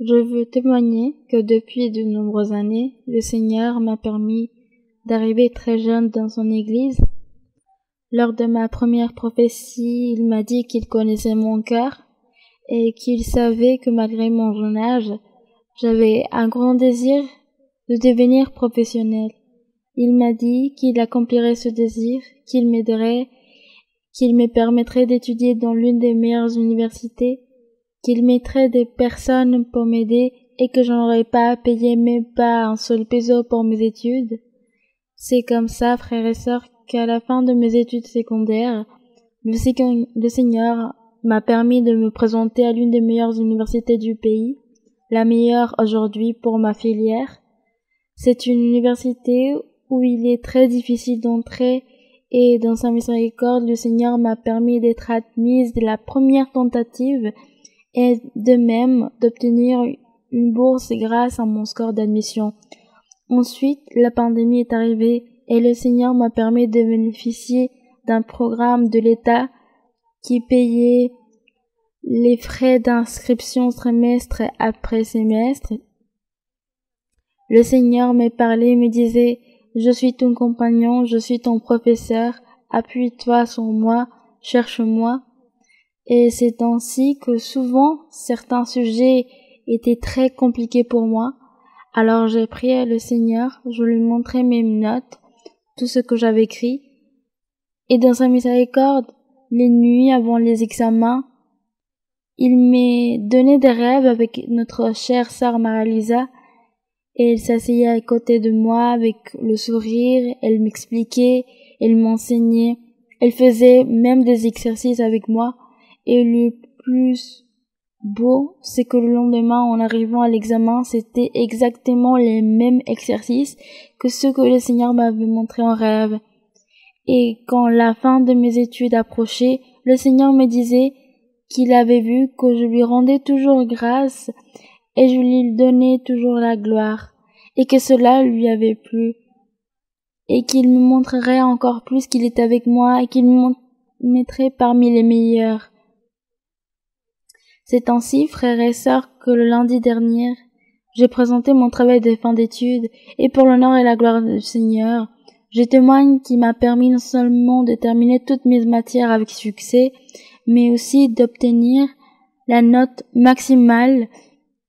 Je veux témoigner que depuis de nombreuses années, le Seigneur m'a permis d'arriver très jeune dans son église. Lors de ma première prophétie, il m'a dit qu'il connaissait mon cœur et qu'il savait que malgré mon jeune âge, j'avais un grand désir de devenir professionnel. Il m'a dit qu'il accomplirait ce désir, qu'il m'aiderait, qu'il me permettrait d'étudier dans l'une des meilleures universités, qu'il mettrait des personnes pour m'aider et que je n'aurais pas à payer même pas un seul peso pour mes études. C'est comme ça, frères et sœurs, qu'à la fin de mes études secondaires, le Seigneur m'a permis de me présenter à l'une des meilleures universités du pays, la meilleure aujourd'hui pour ma filière. C'est une université où il est très difficile d'entrer et dans sa miséricorde, le Seigneur m'a permis d'être admise dès la première tentative et de même d'obtenir une bourse grâce à mon score d'admission. Ensuite, la pandémie est arrivée et le Seigneur m'a permis de bénéficier d'un programme de l'État qui payait les frais d'inscription trimestre après semestre. Le Seigneur me parlait et me disait: je suis ton compagnon, je suis ton professeur, appuie-toi sur moi, cherche-moi. Et c'est ainsi que souvent certains sujets étaient très compliqués pour moi. Alors j'ai prié le Seigneur, je lui montrai mes notes, tout ce que j'avais écrit. Et dans sa miséricorde, les nuits avant les examens, il m'a donné des rêves avec notre chère sœur Marie-Lisa. Et elle s'asseyait à côté de moi avec le sourire, elle m'expliquait, elle m'enseignait, elle faisait même des exercices avec moi. Et le plus beau, c'est que le lendemain, en arrivant à l'examen, c'était exactement les mêmes exercices que ceux que le Seigneur m'avait montrés en rêve. Et quand la fin de mes études approchait, le Seigneur me disait qu'il avait vu que je lui rendais toujours grâce et je lui donnais toujours la gloire, et que cela lui avait plu, et qu'il me montrerait encore plus qu'il est avec moi, et qu'il me mettrait parmi les meilleurs. C'est ainsi, frères et sœurs, que le lundi dernier, j'ai présenté mon travail de fin d'études, et pour l'honneur et la gloire du Seigneur, je témoigne qu'il m'a permis non seulement de terminer toutes mes matières avec succès, mais aussi d'obtenir la note maximale,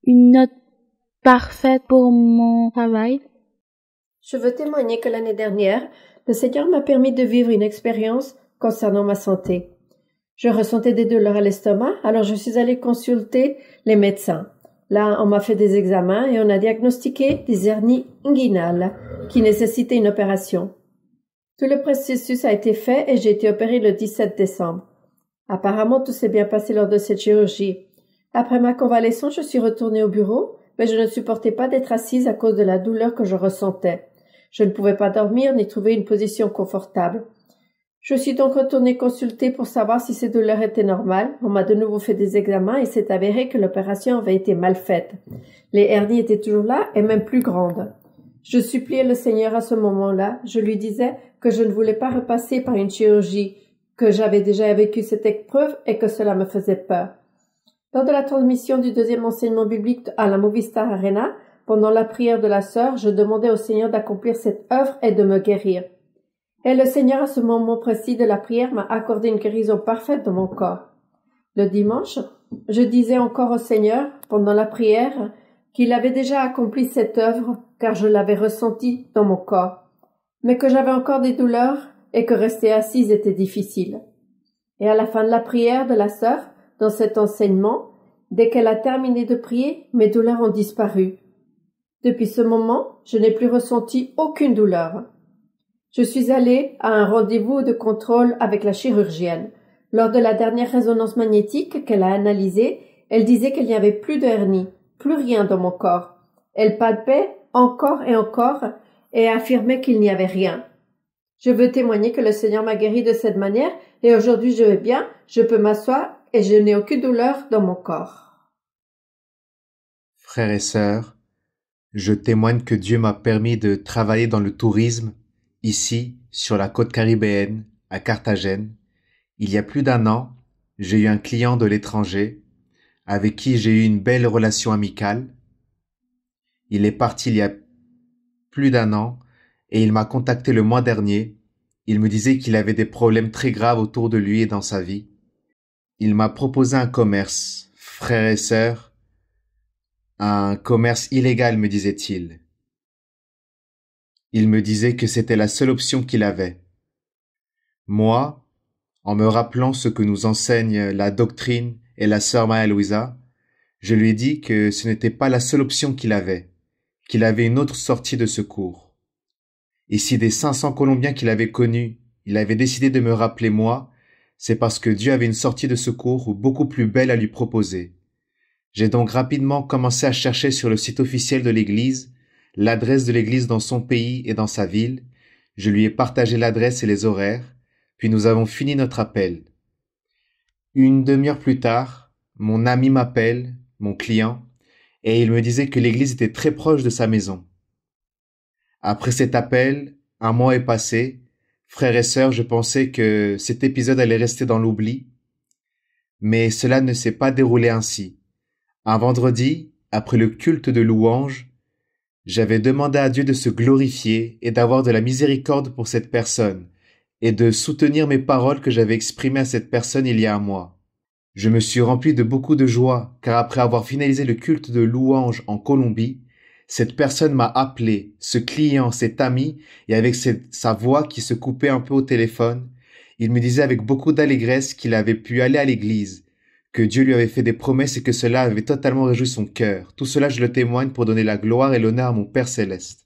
une note parfaite pour mon travail. Je veux témoigner que l'année dernière, le Seigneur m'a permis de vivre une expérience concernant ma santé. Je ressentais des douleurs à l'estomac, alors je suis allée consulter les médecins. Là, on m'a fait des examens et on a diagnostiqué des hernies inguinales qui nécessitaient une opération. Tout le processus a été fait et j'ai été opérée le 17 décembre. Apparemment, tout s'est bien passé lors de cette chirurgie. Après ma convalescence, je suis retournée au bureau, mais je ne supportais pas d'être assise à cause de la douleur que je ressentais. Je ne pouvais pas dormir ni trouver une position confortable. Je suis donc retournée consulter pour savoir si ces douleurs étaient normales. On m'a de nouveau fait des examens et s'est avéré que l'opération avait été mal faite. Les hernies étaient toujours là et même plus grandes. Je suppliais le Seigneur à ce moment-là. Je lui disais que je ne voulais pas repasser par une chirurgie, que j'avais déjà vécu cette épreuve et que cela me faisait peur. Lors de la transmission du deuxième enseignement biblique à la Movistar Arena, pendant la prière de la sœur, je demandais au Seigneur d'accomplir cette œuvre et de me guérir. Et le Seigneur, à ce moment précis de la prière, m'a accordé une guérison parfaite de mon corps. Le dimanche, je disais encore au Seigneur, pendant la prière, qu'il avait déjà accompli cette œuvre, car je l'avais ressentie dans mon corps, mais que j'avais encore des douleurs et que rester assise était difficile. Et à la fin de la prière de la sœur, dans cet enseignement, dès qu'elle a terminé de prier, mes douleurs ont disparu. Depuis ce moment, je n'ai plus ressenti aucune douleur. Je suis allée à un rendez-vous de contrôle avec la chirurgienne. Lors de la dernière résonance magnétique qu'elle a analysée, elle disait qu'il n'y avait plus de hernie, plus rien dans mon corps. Elle palpait encore et affirmait qu'il n'y avait rien. Je veux témoigner que le Seigneur m'a guéri de cette manière et aujourd'hui je vais bien, je peux m'asseoir et je n'ai aucune douleur dans mon corps. Frères et sœurs, je témoigne que Dieu m'a permis de travailler dans le tourisme, ici, sur la côte caribéenne, à Carthagène. Il y a plus d'1 an, j'ai eu un client de l'étranger. avec qui j'ai eu une belle relation amicale. Il est parti il y a plus d'un an et il m'a contacté le mois dernier. Il me disait qu'il avait des problèmes très graves autour de lui et dans sa vie. Il m'a proposé un commerce, frères et sœurs, un commerce illégal, me disait-il. Il me disait que c'était la seule option qu'il avait. Moi, en me rappelant ce que nous enseigne la doctrine et la sœur Maria Luisa, je lui ai dit que ce n'était pas la seule option qu'il avait une autre sortie de secours. Et si des 500 Colombiens qu'il avait connus, il avait décidé de me rappeler moi, c'est parce que Dieu avait une sortie de secours beaucoup plus belle à lui proposer. J'ai donc rapidement commencé à chercher sur le site officiel de l'Église, l'adresse de l'Église dans son pays et dans sa ville. Je lui ai partagé l'adresse et les horaires, puis nous avons fini notre appel. Une demi-heure plus tard, mon ami m'appelle, mon client, et il me disait que l'église était très proche de sa maison. Après cet appel, un mois est passé. Frères et sœurs, je pensais que cet épisode allait rester dans l'oubli, mais cela ne s'est pas déroulé ainsi. Un vendredi, après le culte de louange, j'avais demandé à Dieu de se glorifier et d'avoir de la miséricorde pour cette personne, et de soutenir mes paroles que j'avais exprimées à cette personne il y a un mois. Je me suis rempli de beaucoup de joie, car après avoir finalisé le culte de louange en Colombie, cette personne m'a appelé, ce client, cet ami, et avec sa voix qui se coupait un peu au téléphone, il me disait avec beaucoup d'allégresse qu'il avait pu aller à l'église, que Dieu lui avait fait des promesses et que cela avait totalement réjoui son cœur. Tout cela, je le témoigne pour donner la gloire et l'honneur à mon Père céleste.